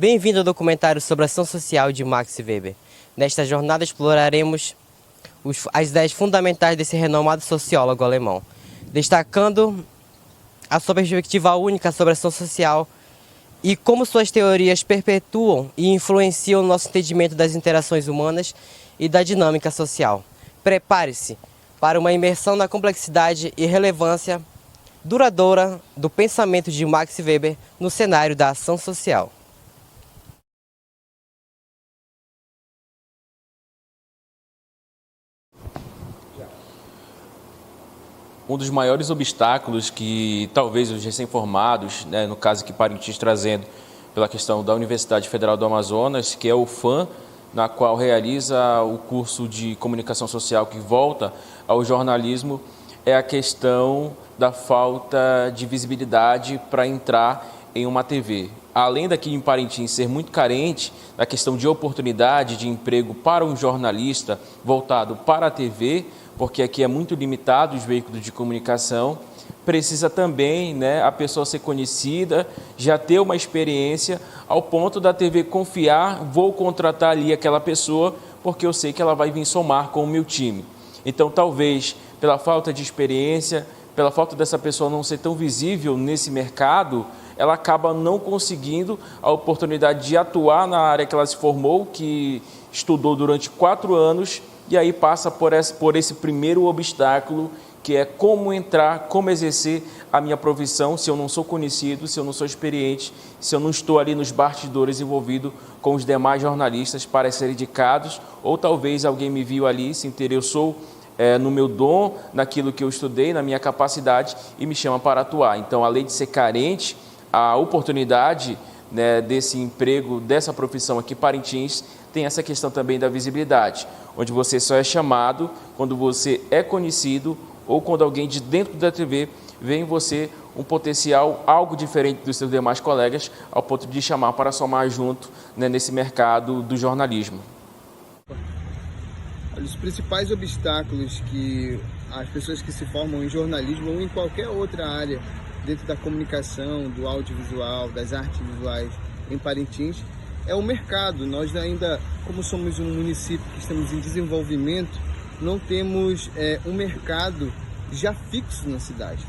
Bem-vindo ao documentário sobre a ação social de Max Weber. Nesta jornada exploraremos as ideias fundamentais desse renomado sociólogo alemão, destacando a sua perspectiva única sobre a ação social e como suas teorias perpetuam e influenciam o nosso entendimento das interações humanas e da dinâmica social. Prepare-se para uma imersão na complexidade e relevância duradoura do pensamento de Max Weber no cenário da ação social. Um dos maiores obstáculos que talvez os recém-formados, no caso aqui Parintins trazendo pela questão da Universidade Federal do Amazonas, que é o FAM, na qual realiza o curso de comunicação social que volta ao jornalismo, é a questão da falta de visibilidade para entrar em uma TV. Além daqui em Parintins ser muito carente da questão de oportunidade de emprego para um jornalista voltado para a TV, porque aqui é muito limitado os veículos de comunicação, precisa também a pessoa ser conhecida, já ter uma experiência ao ponto da TV confiar, vou contratar ali aquela pessoa porque eu sei que ela vai vir somar com o meu time. Então, talvez, pela falta de experiência, pela falta dessa pessoa não ser tão visível nesse mercado, ela acaba não conseguindo a oportunidade de atuar na área que ela se formou, que estudou durante 4 anos, e aí passa por esse primeiro obstáculo, que é como entrar, como exercer a minha profissão se eu não sou conhecido, se eu não sou experiente, se eu não estou ali nos bastidores envolvido com os demais jornalistas para serem indicados, ou talvez alguém me viu ali, se interessou no meu dom, naquilo que eu estudei, na minha capacidade e me chama para atuar. Então, além de ser carente, a oportunidade desse emprego, dessa profissão aqui em Parintins, tem essa questão também da visibilidade, onde você só é chamado quando você é conhecido ou quando alguém de dentro da TV vê em você um potencial algo diferente dos seus demais colegas, ao ponto de chamar para somar junto nesse mercado do jornalismo. Os principais obstáculos que as pessoas que se formam em jornalismo ou em qualquer outra área dentro da comunicação, do audiovisual, das artes visuais em Parintins, é o mercado. Nós ainda, como somos um município que estamos em desenvolvimento, não temos um mercado já fixo na cidade,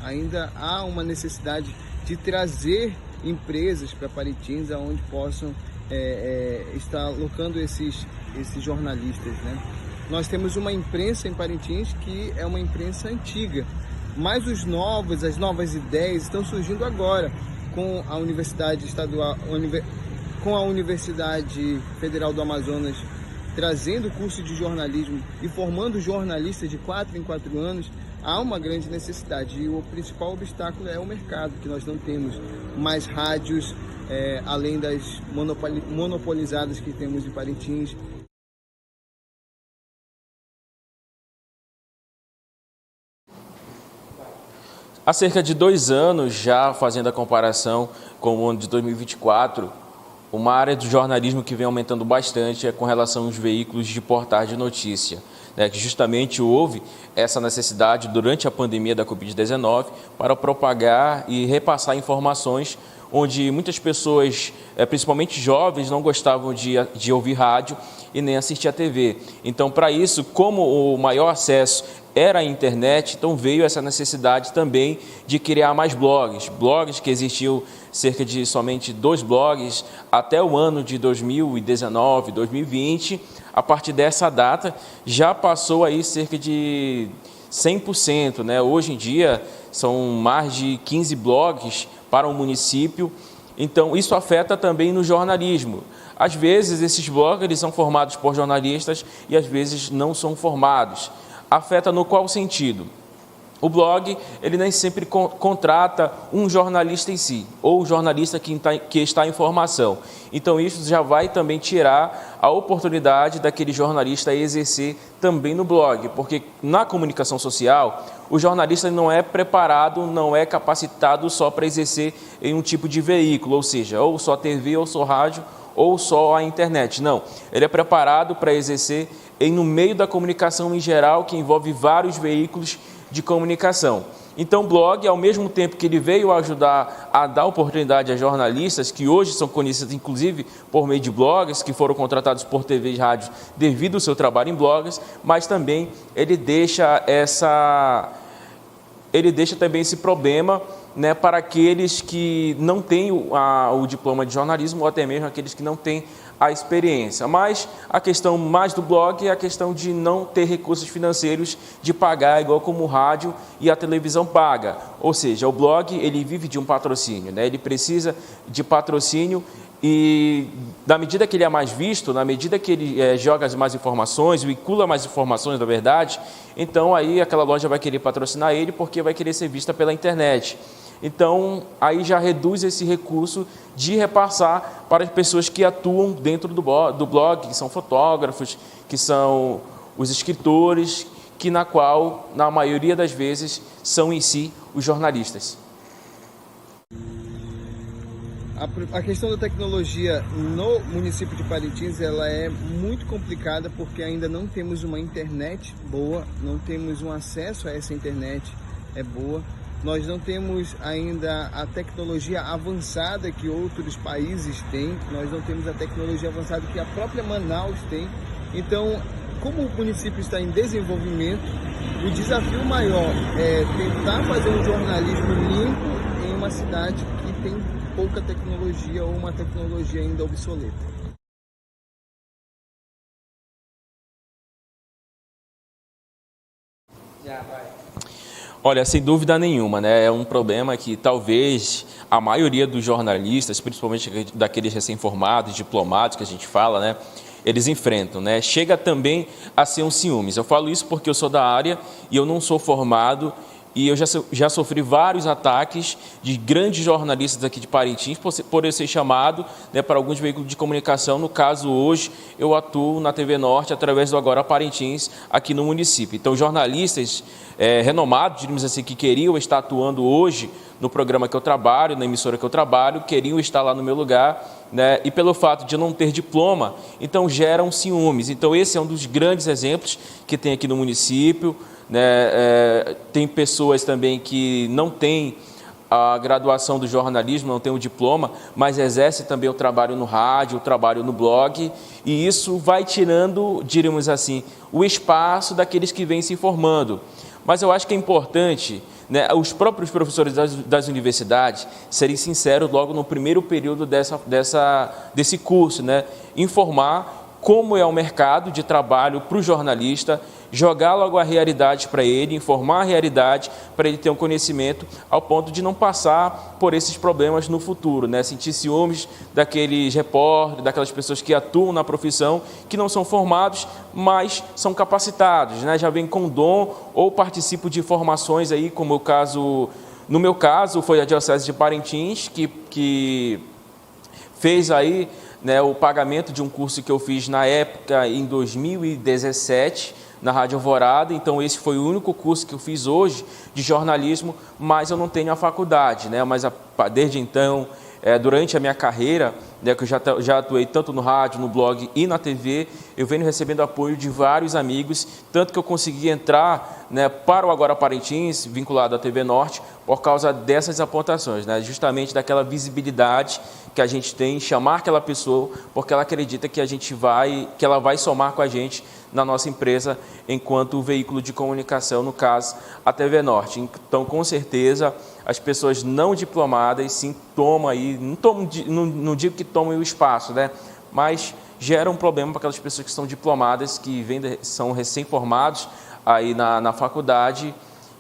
Ainda há uma necessidade de trazer empresas para Parintins, aonde possam estar alocando esses jornalistas, Nós temos uma imprensa em Parintins que é uma imprensa antiga, mas as novas ideias estão surgindo agora com a Universidade Estadual, com a Universidade Federal do Amazonas trazendo o curso de jornalismo e formando jornalistas de 4 em 4 anos. Há uma grande necessidade e o principal obstáculo é o mercado, que nós não temos mais rádios, além das monopolizadas que temos em Parintins. Há cerca de 2 anos, já fazendo a comparação com o ano de 2024, uma área do jornalismo que vem aumentando bastante é com relação aos veículos de portais de notícia, que justamente houve essa necessidade durante a pandemia da Covid-19 para propagar e repassar informações onde muitas pessoas, principalmente jovens, não gostavam de ouvir rádio e nem assistir a TV. Então, para isso, como o maior acesso era a internet, então veio essa necessidade também de criar mais blogs que existiam cerca de somente 2 blogs até o ano de 2019, 2020. A partir dessa data já passou aí cerca de 100%, Hoje em dia são mais de 15 blogs para o município, então isso afeta também no jornalismo. Às vezes esses blogs eles são formados por jornalistas e às vezes não são formados. Afeta no qual sentido? O blog, ele nem sempre contrata um jornalista em si, ou o jornalista que está em formação. Então, isso já vai também tirar a oportunidade daquele jornalista exercer também no blog, porque na comunicação social, o jornalista não é preparado, não é capacitado só para exercer em um tipo de veículo, ou seja, ou só TV, ou só rádio, ou só a internet. Não, ele é preparado para exercer no meio da comunicação em geral, que envolve vários veículos de comunicação. Então, o blog, ao mesmo tempo que ele veio ajudar a dar oportunidade a jornalistas, que hoje são conhecidos, inclusive, por meio de blogs, que foram contratados por TV e rádio devido ao seu trabalho em blogs, mas também ele deixa também esse problema, né, para aqueles que não têm o diploma de jornalismo ou até mesmo aqueles que não têm a experiência. Mas a questão mais do blog é a questão de não ter recursos financeiros de pagar igual como o rádio e a televisão paga. Ou seja, o blog ele vive de um patrocínio, né? Ele precisa de patrocínio e na medida que ele é mais visto, na medida que ele joga mais informações, vincula mais informações, na verdade, então aí aquela loja vai querer patrocinar ele porque vai querer ser vista pela internet. Então, aí já reduz esse recurso de repassar para as pessoas que atuam dentro do blog, que são fotógrafos, que são os escritores, que na maioria das vezes, são em si os jornalistas. A questão da tecnologia no município de Parintins, ela é muito complicada porque ainda não temos uma internet boa, não temos um acesso a essa internet boa. Nós não temos ainda a tecnologia avançada que outros países têm, nós não temos a tecnologia avançada que a própria Manaus tem. Então, como o município está em desenvolvimento, o desafio maior é tentar fazer um jornalismo limpo em uma cidade que tem pouca tecnologia ou uma tecnologia ainda obsoleta. Olha, sem dúvida nenhuma, né? É um problema que talvez a maioria dos jornalistas, principalmente daqueles recém-formados, diplomados que a gente fala, né? Eles enfrentam, né? Chega também a ser um ciúmes. Eu falo isso porque eu sou da área e eu não sou formado e eu já sofri vários ataques de grandes jornalistas aqui de Parintins por eu ser chamado, né, para alguns veículos de comunicação. No caso, hoje, eu atuo na TV Norte através do Agora Parintins aqui no município. Então, jornalistas renomados, diríamos assim, que queriam estar atuando hoje no programa que eu trabalho, na emissora que eu trabalho, queriam estar lá no meu lugar, né, e pelo fato de não ter diploma, então geram ciúmes. Então, esse é um dos grandes exemplos que tem aqui no município. Né? Tem pessoas também que não têm a graduação do jornalismo, não têm o diploma, mas exercem também o trabalho no rádio, o trabalho no blog, e isso vai tirando, diríamos assim, o espaço daqueles que vêm se formando. Mas eu acho que é importante, né, os próprios professores das universidades serem sinceros logo no primeiro período desse curso, né? Informar como é o mercado de trabalho para o jornalista, jogar logo a realidade para ele, informar a realidade para ele ter um conhecimento ao ponto de não passar por esses problemas no futuro, né? Sentir ciúmes daqueles repórteres, daquelas pessoas que atuam na profissão, que não são formados, mas são capacitados, né? Já vêm com dom ou participam de formações aí, como o caso, no meu caso, foi a Diocese de Parintins, que fez aí, né, o pagamento de um curso que eu fiz na época, em 2017, na Rádio Alvorada. Então, esse foi o único curso que eu fiz hoje de jornalismo, mas eu não tenho a faculdade, né? Mas desde então, durante a minha carreira, né, que eu já atuei tanto no rádio, no blog e na TV, eu venho recebendo apoio de vários amigos, tanto que eu consegui entrar, né, para o Agora Parintins, vinculado à TV Norte, por causa dessas apontações, né? Justamente daquela visibilidade que a gente tem em chamar aquela pessoa, porque ela acredita que que ela vai somar com a gente na nossa empresa enquanto veículo de comunicação, no caso, a TV Norte. Então, com certeza, as pessoas não diplomadas, sim, tomam aí, não digo que tomem o espaço, né? Mas gera um problema para aquelas pessoas que são diplomadas, que são recém-formados aí na faculdade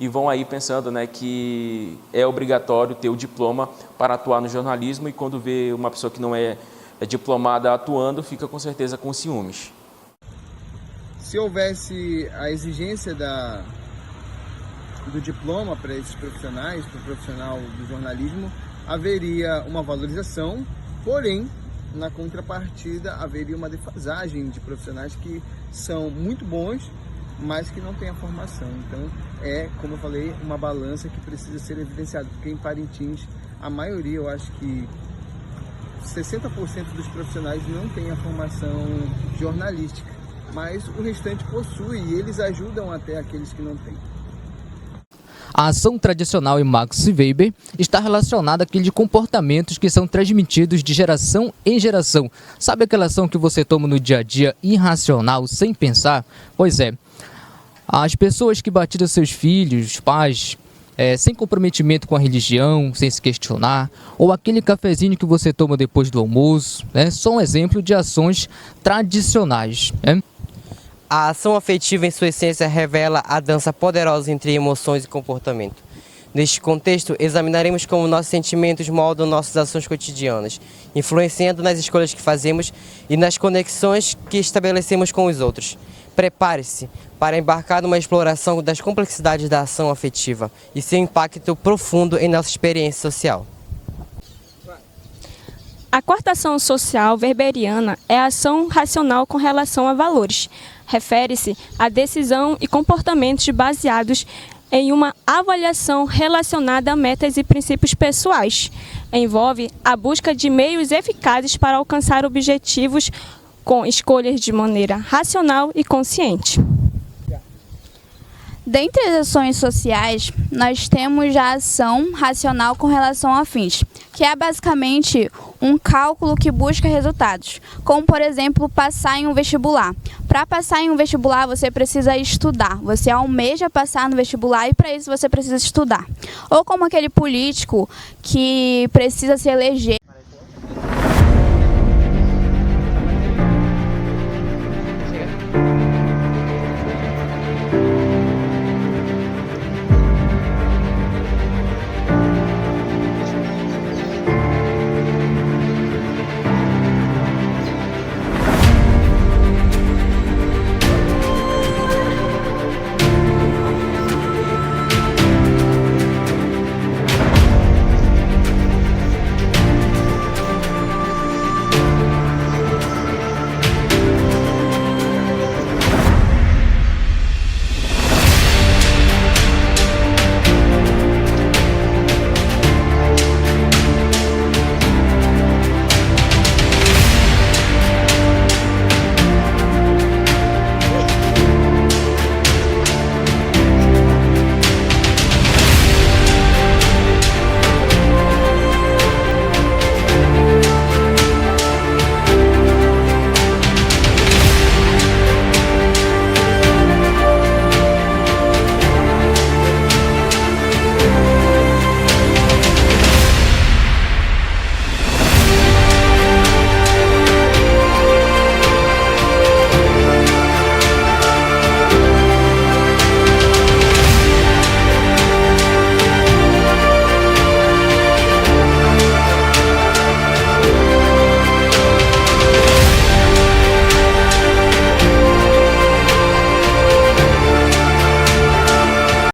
e vão aí pensando, né, que é obrigatório ter o diploma para atuar no jornalismo, e quando vê uma pessoa que não é diplomada atuando, fica com certeza com ciúmes. Se houvesse a exigência do diploma para esses profissionais, para o profissional do jornalismo, haveria uma valorização, porém, na contrapartida, haveria uma defasagem de profissionais que são muito bons, mas que não têm a formação. Então, como eu falei, uma balança que precisa ser evidenciada, porque em Parintins, a maioria, eu acho que 60% dos profissionais não têm a formação jornalística. mas o restante possui e eles ajudam até aqueles que não têm. A ação tradicional em Max Weber está relacionada àqueles comportamentos que são transmitidos de geração em geração. Sabe aquela ação que você toma no dia a dia irracional, sem pensar? Pois é, as pessoas que batiram seus filhos, pais, sem comprometimento com a religião, sem se questionar, ou aquele cafezinho que você toma depois do almoço, são um exemplo de ações tradicionais. A ação afetiva, em sua essência, revela a dança poderosa entre emoções e comportamento. Neste contexto, examinaremos como nossos sentimentos moldam nossas ações cotidianas, influenciando nas escolhas que fazemos e nas conexões que estabelecemos com os outros. Prepare-se para embarcar numa exploração das complexidades da ação afetiva e seu impacto profundo em nossa experiência social. A quarta ação social weberiana é a ação racional com relação a valores. Refere-se a decisão e comportamentos baseados em uma avaliação relacionada a metas e princípios pessoais. Envolve a busca de meios eficazes para alcançar objetivos com escolhas de maneira racional e consciente. Dentre as ações sociais, nós temos a ação racional com relação a fins, que é basicamente um cálculo que busca resultados, como, por exemplo, passar em um vestibular. Para passar em um vestibular, você precisa estudar, você almeja passar no vestibular e para isso você precisa estudar. Ou como aquele político que precisa se eleger.